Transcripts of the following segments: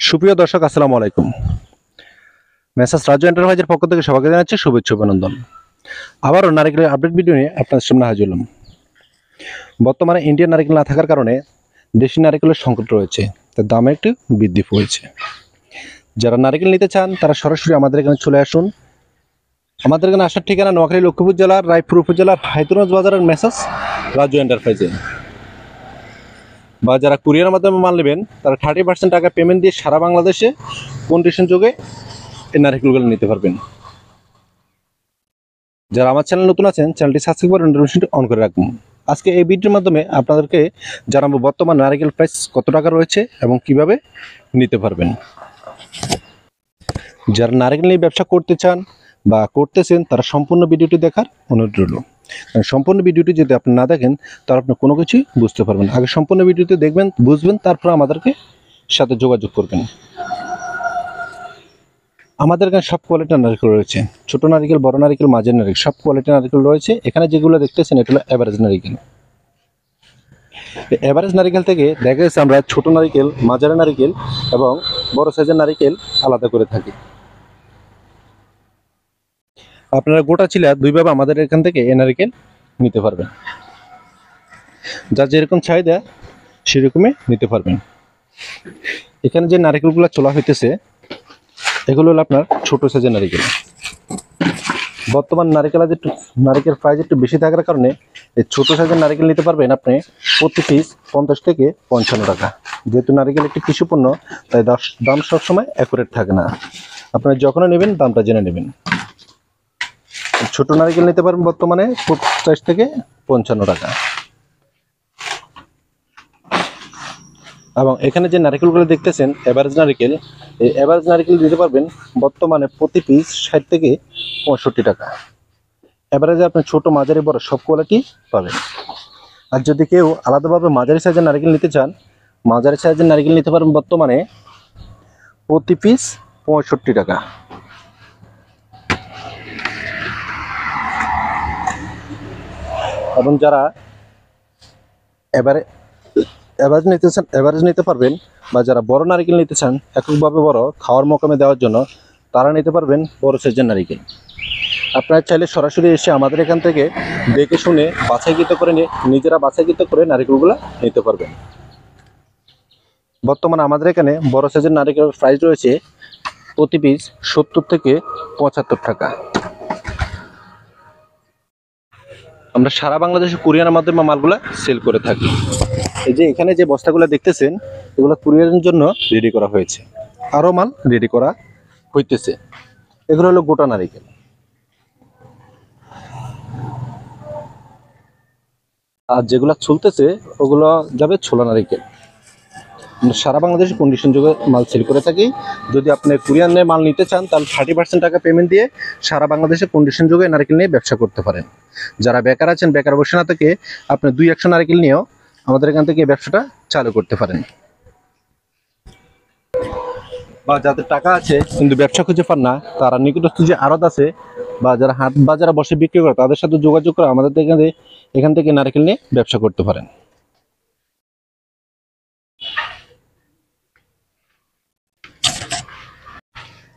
সুপ্রিয় দর্শক, আসসালামু আলাইকুম। মেসার্স রাজু এন্টারপ্রাইজের পক্ষ থেকে সবাইকে জানাচ্ছি শুভেচ্ছা অভিনন্দন। আবারও নারিকেলের আপডেট ভিডিও নিয়ে আপনাদের সামনে হাজির হলাম। বর্তমানে ইন্ডিয়ান নারিকেল না থাকার কারণে দেশি নারিকেলের সংকট রয়েছে, তার দামে একটু বৃদ্ধি হয়েছে। যারা নারিকেল নিতে চান তারা সরাসরি আমাদের এখানে চলে আসুন। আমাদের এখানে আসার ঠিকানা নোয়াখালী লক্ষ্মীপুর জেলার রায়পুর উপজেলার হায়তুরগঞ্জ বাজারের মেসার্স রাজু এন্টারপ্রাইজে। বা যারা কুরিয়ারের মাধ্যমে মাল নেবেন তারা 30% টাকা পেমেন্ট দিয়ে সারা বাংলাদেশে কন্ডিশন যোগে এই নারিকেলগুলো নিতে পারবেন। যারা আমার চ্যানেল নতুন আছেন, চ্যানেলটি সাবস্ক্রাইব করে নোটিফিকেশনটি অন করে রাখুন। আজকে এই ভিডিওর মাধ্যমে আপনাদেরকে জানাবো বর্তমান নারিকেল প্রাইস কত টাকা রয়েছে এবং কিভাবে নিতে পারবেন। যারা নারিকেল নিয়ে ব্যবসা করতে চান বা করতেছেন তারা সম্পূর্ণ ভিডিওটি দেখার অনুরোধ রইল। সম্পূর্ণ ভিডিওটি যদি আপনি না দেখেন তাহলে আপনি কোনো কিছুই বুঝতে পারবেন। আগে সম্পূর্ণ ভিডিওটি দেখবেন, বুঝবেন, তারপর আমাদেরকে সাথে যোগাযোগ করবেন। আমাদের এখানে সব কোয়ালিটির নারকেল রয়েছে, ছোট নারকেল, বড় নারকেল, মাঝের নারকেল, সব কোয়ালিটির নারকেল রয়েছে। এখানে যেগুলো দেখতেছেন এটা হলো এভারেজ নারকেল। এভারেজ নারকেল থেকে দেখা যাচ্ছে আমরা ছোট নারকেল, মাঝারি নারকেল এবং বড় সাইজের নারকেল আলাদা করে থাকি। আপনারা গোটা চিলা দুইভাবে আমাদের এখান থেকে এই নারকেল নিতে পারবেন। যার যেরকম চাহিদা সেরকমই নিতে পারবেন। এখানে যে নারকেলগুলো চলা হইতেছে এগুলো হলো আপনার ছোট সাইজের নারকেল। বর্তমান নারকেল প্রাইস একটু বেশি থাকার কারণে এই ছোট সাইজের নারকেল নিতে পারবেন আপনি প্রতি পিস 50 থেকে 55 টাকা। যেহেতু নারকেল একটি কৃষি পণ্য তাই দাম সবসময় অ্যাকুরেট থাকে না। আপনারা যখন নেবেন দামটা জেনে নেবেন। ছোট নারকেল নিতে পারবেন বর্তমানে 50 থেকে 55 টাকা। এবং এখানে যে নারকেলগুলো দেখতেছেন এভারেজ নারকেল, এই এভারেজ নারকেল দিতে পারবেন বর্তমানে প্রতি পিস 60 থেকে 65 টাকা। এভারেজে আপনি ছোট, মাঝারি, বড় সব কোয়ালিটি পাবেন। আর যদি কেউ আলাদাভাবে মাঝারি সাইজের নারকেল নিতে চান, মাঝারি সাইজের নারকেল নিতে পারবেন বর্তমানে প্রতি পিস 65 টাকা। এবং যারা এভারেজ নিতে পারবেন বা যারা বড় নারকেল নিতে চান, এককভাবে বড় খাওয়ার মোকামে দেওয়ার জন্য, তারা নিতে পারবেন বড় সাইজের নারকেল। আপনারা চাইলে সরাসরি এসে আমাদের এখান থেকে দেখে শুনে বাছাইকৃত করে নিজেরা বাছাইকৃত করে নারকেলগুলো নিতে পারবেন। বর্তমানে আমাদের এখানে বড় সাইজের নারকেলের প্রাইস রয়েছে প্রতি পিস 70 থেকে 75 টাকা। আমরা সারা বাংলাদেশে কুরিয়ারের মাধ্যমে মালগুলা সেল করে থাকি। এই যে এখানে যে বস্তাগুলো দেখতেছেন এগুলো কুরিয়ারের জন্য রেডি করা হয়েছে, আরও মাল রেডি করা হইতেছে। এগুলো হলো গোটা নারকেল। আর যেগুলো চলতেছে ওগুলো যাবে ছোলা নারকেল। আমরা সারা বাংলাদেশে কন্ডিশন যোগে মাল সেল করে থাকি। যদি আপনি কুরিয়ার নিয়ে মাল নিতে চান তাহলে 30% টাকা পেমেন্ট দিয়ে সারা বাংলাদেশে কন্ডিশন যোগে নারকেল নিয়ে ব্যবসা করতে পারেন। যারা বেকার আছেন, বেকার বসে না থেকে আপনি 2-100 নারকেল নিয়েও আমাদের এখান থেকে ব্যবসাটা চালু করতে পারেন। বা যাদের টাকা আছে কিন্তু ব্যবসা খুঁজে পান না, তারা নিকটস্থ যে আড়ত আছে বা যারা হাট বাজারে বসে বিক্রি করে তাদের সাথে যোগাযোগ করে আমাদের এখান থেকে নারকেল নিয়ে ব্যবসা করতে পারেন।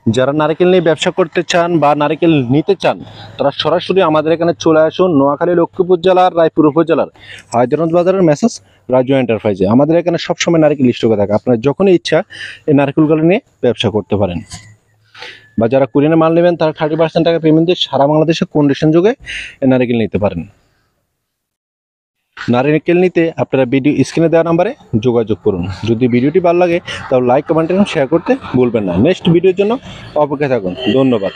যারা নারকেল নিয়ে ব্যবসা করতে চান বা নারকেল নিতে চান তারা সরাসরি আমাদের এখানে চলে আসুন। নোয়াখালী লক্ষ্মীপুর জেলার রায়পুর উপজেলার হায়দ্রাবাদ বাজারের মেসার্স রাজু এন্টারপ্রাইজে আমাদের এখানে সবসময় নারকেল স্টকে থাকে। আপনার যখনই ইচ্ছা এই নারকেলগুলো নিয়ে ব্যবসা করতে পারেন। বা যারা কুরিয়ারে মাল নেবেন তারা 30% টাকা পেমেন্ট দিয়ে সারা বাংলাদেশে কন্ডিশন যোগে এই নারকেল নিতে পারেন। নারকেল নিতে আপনারা ভিডিও স্ক্রিনে দেওয়া নাম্বারে যোগাযোগ করুন। যদি ভিডিওটি ভালো লাগে তাহলে লাইক, কমেন্ট এবং শেয়ার করতে ভুলবেন না। নেক্সট ভিডিওর জন্য অপেক্ষা থাকুন। ধন্যবাদ।